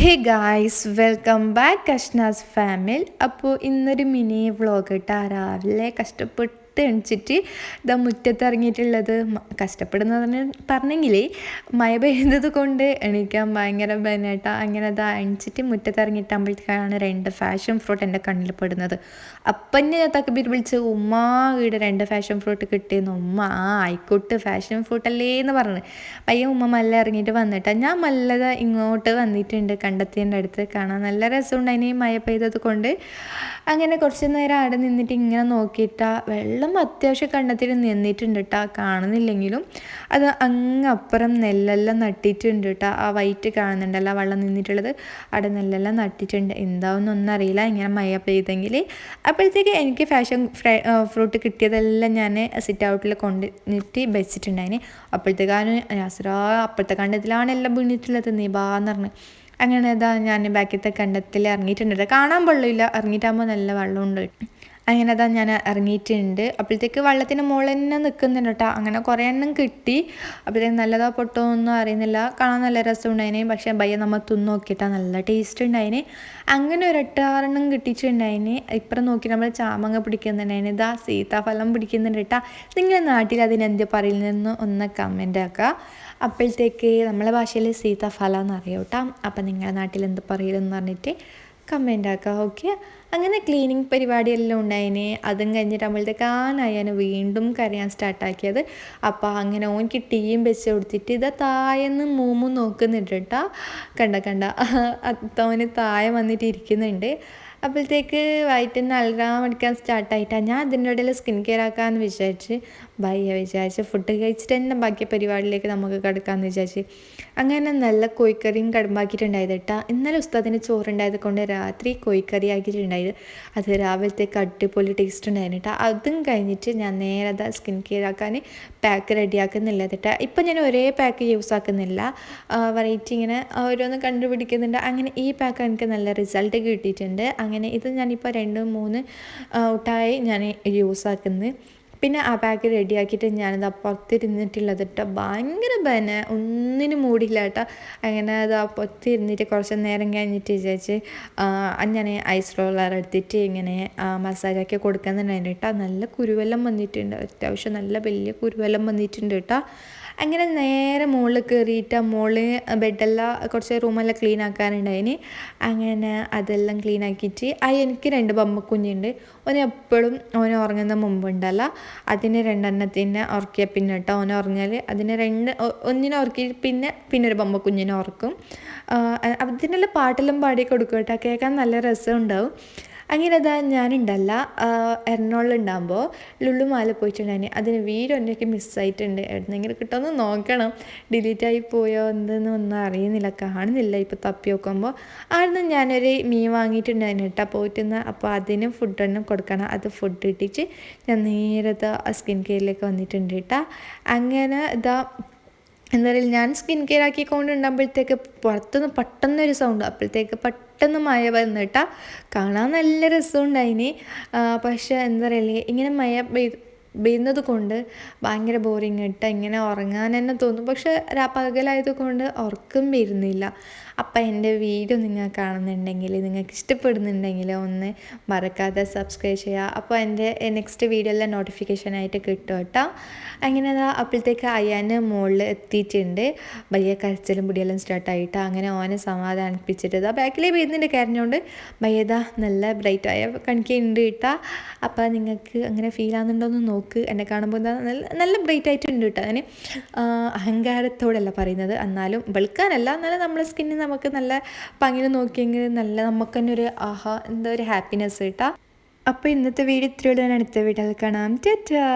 Hey guys welcome back Ashna's ഫാമിൽ. അപ്പോൾ ഇന്നൊരു മിനി വ്ളോഗ് കേട്ടോ. രാവിലെ കഷ്ടപ്പെട്ട് എണിച്ചിട്ട് ഇതാ മുറ്റത്ത് ഇറങ്ങിയിട്ടുള്ളത്. കഷ്ടപ്പെടുന്ന പറഞ്ഞെങ്കിൽ മഴ പെയ്തത് കൊണ്ട് എണീക്കാൻ ഭയങ്കര ബനേട്ടാ. അങ്ങനെ അതാ എണിച്ചിട്ട് മുറ്റത്ത് ഇറങ്ങിയിട്ടാകുമ്പോഴത്തേക്കാണ് 2 ഫാഷൻ ഫ്രൂട്ട് എൻ്റെ കണ്ണിൽ പെടുന്നത്. അപ്പം ഞാൻ തക്കബീർ വിളിച്ച് ഉമ്മ ഇവിടെ 2 ഫാഷൻ ഫ്രൂട്ട് കിട്ടിയെന്ന്. ഉമ്മ ആയിക്കോട്ടെ ഫാഷൻ ഫ്രൂട്ടല്ലേ എന്ന് പറഞ്ഞു. പയ്യൻ ഉമ്മ മല്ല ഇറങ്ങിയിട്ട് വന്നിട്ടാണ്. ഞാൻ മല്ലത ഇങ്ങോട്ട് വന്നിട്ടുണ്ട് കണ്ടെത്തിൻ്റെ അടുത്ത്. കാണാൻ നല്ല രസമുണ്ട്. അതിന് മഴ പെയ്തത് കൊണ്ട് അങ്ങനെ കുറച്ച് നേരം അവിടെ നിന്നിട്ട് ഇങ്ങനെ നോക്കിയിട്ടാ വെള്ളം അത്യാവശ്യം കണ്ടെത്തിയിട്ട് നിന്നിട്ടുണ്ട് കേട്ടോ. കാണുന്നില്ലെങ്കിലും അത് അങ്ങപ്പുറം നെല്ലെല്ലാം നട്ടിട്ടുണ്ട് കേട്ടോ. ആ വൈറ്റ് കാണുന്നുണ്ടല്ലോ വെള്ളം നിന്നിട്ടുള്ളത്, അവിടെ നെല്ലെല്ലാം നട്ടിട്ടുണ്ട്. എന്താവുന്നൊന്നും അറിയില്ല ഇങ്ങനെ മഴ പെയ്തെങ്കിൽ. അപ്പോഴത്തേക്ക് എനിക്ക് ഫാഷൻ ഫ്രൂട്ട് കിട്ടിയതെല്ലാം ഞാൻ സിറ്റ് ഔട്ടിൽ കൊണ്ടിട്ട് വെച്ചിട്ടുണ്ടായിന്. അപ്പോഴത്തേക്കാണ് യാസറാ അപ്പോഴത്തെ കണ്ടത്തിലാണ് എല്ലാം വീണിട്ടുള്ളത്. നീബാന്ന് പറഞ്ഞ് അങ്ങനെ ഇതാ ഞാൻ ബാക്കിയത്തെ കണ്ടത്തിൽ ഇറങ്ങിയിട്ടുണ്ട്. കാണാൻ വെള്ളമില്ല, ഇറങ്ങിയിട്ടാകുമ്പോൾ നല്ല വെള്ളമുണ്ട്. അങ്ങനെ അതാ ഞാൻ ഇറങ്ങിയിട്ടുണ്ട്. അപ്പോഴത്തേക്ക് വെള്ളത്തിന് മുകളിൽ തന്നെ നിൽക്കുന്നുണ്ട് കേട്ടോ. അങ്ങനെ കുറേ എണ്ണം കിട്ടി. അപ്പോഴത്തേക്ക് നല്ലതാ പൊട്ടോ ഒന്നും അറിയുന്നില്ല. കാണാൻ നല്ല രസം ഉണ്ടായിന്. പക്ഷേ ഭയ്യ നമ്മൾ തിന്ന് നോക്കിയിട്ടാണ് നല്ല ടേസ്റ്റ് ഉണ്ടായിന്. അങ്ങനെ ഒരു 8-6 കിട്ടിയിട്ടുണ്ടായിന്. ഇപ്പുറം നോക്കി നമ്മൾ ചാമങ്ങ പിടിക്കുന്നുണ്ടായിന്. ഇതാ സീതാഫലം പിടിക്കുന്നുണ്ട് കേട്ടോ. നിങ്ങളുടെ നാട്ടിൽ അതിനെന്ത് പറയുന്നതെന്ന് ഒന്ന് കമൻ്റ് ആക്കുക. അപ്പോഴത്തേക്ക് നമ്മളെ ഭാഷയിൽ സീതാഫലം എന്നറിയാം കേട്ടോ. അപ്പം നിങ്ങളുടെ നാട്ടിൽ എന്ത് പറയില്ലെന്ന് പറഞ്ഞിട്ട് കമൻ്റ് ആക്കുക. ഓക്കെ. അങ്ങനെ ക്ലീനിങ് പരിപാടിയെല്ലാം ഉണ്ടായിന്. അതും കഴിഞ്ഞിട്ടാകുമ്പോഴത്തേക്കാണ് ഞാൻ വീണ്ടും കരയാൻ സ്റ്റാർട്ടാക്കിയത്. അപ്പോൾ അങ്ങനെ ഓനിക്ക് ടീം വെച്ച് കൊടുത്തിട്ട് ഇതാ താഴെന്ന് മൂമ്മ നോക്കുന്നുണ്ട് കേട്ടോ. കണ്ട അത്തോന് താഴെ വന്നിട്ട് ഇരിക്കുന്നുണ്ട്. അപ്പോഴത്തേക്ക് വയറ്റിന് അലറാൻ പഠിക്കാൻ സ്റ്റാർട്ടായിട്ടാണ്. ഞാൻ അതിൻ്റെ ഇടയിൽ സ്കിൻ കെയർ ആക്കാമെന്ന് വിചാരിച്ച് വിചാരിച്ച് ഫുഡ് കഴിച്ചിട്ട് തന്നെ ബാക്കി പരിപാടിയിലേക്ക് നമുക്ക് കിടക്കാമെന്ന് വിചാരിച്ച് അങ്ങനെ നല്ല കോഴിക്കറിയും കടുമ്പാക്കിയിട്ടുണ്ടായത് കേട്ടോ. ഇന്നലെ ഉസ്താദിന് ചോറുണ്ടായത് കൊണ്ട് രാത്രി കോഴിക്കറി ആക്കിയിട്ടുണ്ടായത്. അത് രാവിലത്തേക്ക് അടിപൊളി ടേസ്റ്റ് ഉണ്ടായിരുന്നു കേട്ടോ. അതും കഴിഞ്ഞിട്ട് ഞാൻ നേരെ അതാ സ്കിൻ കെയർ ആക്കാൻ പാക്ക് റെഡിയാക്കുന്നില്ല കേട്ടോ. ഇപ്പം ഞാൻ ഒരേ പാക്ക് യൂസ് ആക്കുന്നില്ല, വെറൈറ്റി ഇങ്ങനെ ഓരോന്ന് കണ്ടുപിടിക്കുന്നുണ്ട്. അങ്ങനെ ഈ പാക്ക് എനിക്ക് നല്ല റിസൾട്ട് കിട്ടിയിട്ടുണ്ട്. അങ്ങനെ ഇത് ഞാനിപ്പോൾ 2-3 ഊട്ടായി ഞാൻ യൂസ് ആക്കുന്നത്. പിന്നെ ആ പാക്ക് റെഡിയാക്കിയിട്ട് ഞാനത് പുറത്തിരുന്നിട്ടുള്ളത് കേട്ടോ. ഭയങ്കര ഒന്നിനും മൂടില്ല കേട്ടോ. അങ്ങനെ അത് പുറത്തിരുന്നിട്ട് കുറച്ച് നേരം കഴിഞ്ഞിട്ട് വിചാരിച്ച് ഞാൻ ഐസ് റോളർ എടുത്തിട്ട് ഇങ്ങനെ മസാജാക്കി കൊടുക്കുന്നുണ്ടായിരുന്നു കേട്ടോ. നല്ല കുരുവെല്ലാം വന്നിട്ടുണ്ട്, അത്യാവശ്യം നല്ല വലിയ കുരുവെല്ലാം വന്നിട്ടുണ്ട് കേട്ടോ. അങ്ങനെ നേരെ മുകളിൽ കയറിയിട്ട് മുകളിൽ ബെഡെല്ലാം കുറച്ച് റൂമെല്ലാം ക്ലീൻ ആക്കാനുണ്ടായിന്. അങ്ങനെ അതെല്ലാം ക്ലീൻ ആക്കിയിട്ട് എനിക്ക് 2 ബമ്മക്കുഞ്ഞുണ്ട്. ഓന് എപ്പോഴും ഓന് ഉറങ്ങുന്ന മുമ്പുണ്ടല്ല അതിന് 2 ഉറക്കിയ പിന്നെ കേട്ടോ. ഓന് ഉറങ്ങിയാൽ അതിന് ഒന്നിനെ ഉറക്കി പിന്നെ ഒരു ബമ്മക്കുഞ്ഞിനെ ഉറക്കും. അതിനെല്ലാം പാട്ടെല്ലാം പാടി കൊടുക്കും കേട്ടോ. കേൾക്കാൻ നല്ല രസമുണ്ടാവും. അങ്ങനെ അതാ ഞാനുണ്ടല്ല എറണാകുളമുണ്ടാകുമ്പോൾ ലുള്ളുമാല പോയിട്ടുണ്ടായിന്. അതിന് വീഡിയോ എനിക്ക് മിസ്സായിട്ടുണ്ട്. എവിടെന്നെങ്കിലും കിട്ടുമെന്ന് നോക്കണം. ഡിലീറ്റായി പോയോ എന്തെന്ന് ഒന്നും അറിയുന്നില്ല, കാണുന്നില്ല ഇപ്പോൾ തപ്പി നോക്കുമ്പോൾ. അവിടുന്ന് ഞാനൊരു മീൻ വാങ്ങിയിട്ടുണ്ടായിരുന്നു കേട്ടോ പോയിട്ടെന്ന്. അപ്പോൾ അതിന് ഫുഡൊന്നും കൊടുക്കണം. അത് ഫുഡ് ഇട്ടിട്ട് ഞാൻ നേരത്തെ സ്കിൻ കെയറിലേക്ക് വന്നിട്ടുണ്ട് കേട്ടോ. അങ്ങനെ ഇതാ എന്താ പറയുക, ഞാൻ സ്കിൻ കെയർ ആക്കിക്കൊണ്ടുണ്ടാകുമ്പോഴത്തേക്ക് പുറത്തുനിന്ന് പെട്ടെന്നൊരു സൗണ്ട്. അപ്പോഴത്തേക്ക് പെട്ടെന്ന് മഴ വന്നിട്ടാ. കാണാൻ നല്ല രസമുണ്ടായിന്. പക്ഷേ എന്താ പറയുക, ഇങ്ങനെ മഴ പെയ്യുന്നത് കൊണ്ട് ഭയങ്കര ബോറിങ് കേട്ടോ. ഇങ്ങനെ ഉറങ്ങാൻ തന്നെ തോന്നും. പക്ഷേ പകലായത് കൊണ്ട് ഉറക്കം വരുന്നില്ല. അപ്പം എൻ്റെ വീഡിയോ നിങ്ങൾ കാണുന്നുണ്ടെങ്കിൽ, നിങ്ങൾക്ക് ഇഷ്ടപ്പെടുന്നുണ്ടെങ്കിൽ ഒന്ന് മറക്കാതെ സബ്സ്ക്രൈബ് ചെയ്യുക. അപ്പോൾ എൻ്റെ നെക്സ്റ്റ് വീഡിയോയിലെ നോട്ടിഫിക്കേഷനായിട്ട് കിട്ടും കേട്ടോ. അങ്ങനെ അപ്പോഴത്തേക്ക് അയ്യാന് മുകളിൽ എത്തിയിട്ടുണ്ട്. ഭയ്യ കരച്ചിലും പിടിയെല്ലാം സ്റ്റാർട്ടായിട്ട് അങ്ങനെ ഓനെ സമാധാനിപ്പിച്ചിട്ട് ബാക്കിലേ വരുന്നുണ്ട് കരഞ്ഞുകൊണ്ട്. ഭയ്യതാ നല്ല ബ്രൈറ്റായ കണിക്കുണ്ട് കേട്ടോ. അപ്പോൾ നിങ്ങൾക്ക് അങ്ങനെ ഫീൽ ആകുന്നുണ്ടോയെന്ന് നോക്ക്. എന്നെ കാണുമ്പോൾ എന്താ നല്ല ബ്രൈറ്റ് ആയിട്ടുണ്ട് കേട്ടോ. ഞാൻ അഹങ്കാരത്തോടല്ല പറയുന്നത്, എന്നാലും വെളുക്കാനല്ല, എന്നാലും നമ്മളെ സ്കിന്നിന് നമുക്ക് നല്ല ഭംഗിയിൽ നോക്കിയെങ്കിൽ നല്ല നമുക്ക് തന്നെ ഒരു എന്താ ഒരു ഹാപ്പിനെസ് കേട്ടോ. അപ്പോൾ ഇന്നത്തെ വീഡിയോ ഇത്രയുള്ളൂ. ഞാൻ അടുത്ത വീഡിയോയിൽ കാണാം. ടാറ്റാ.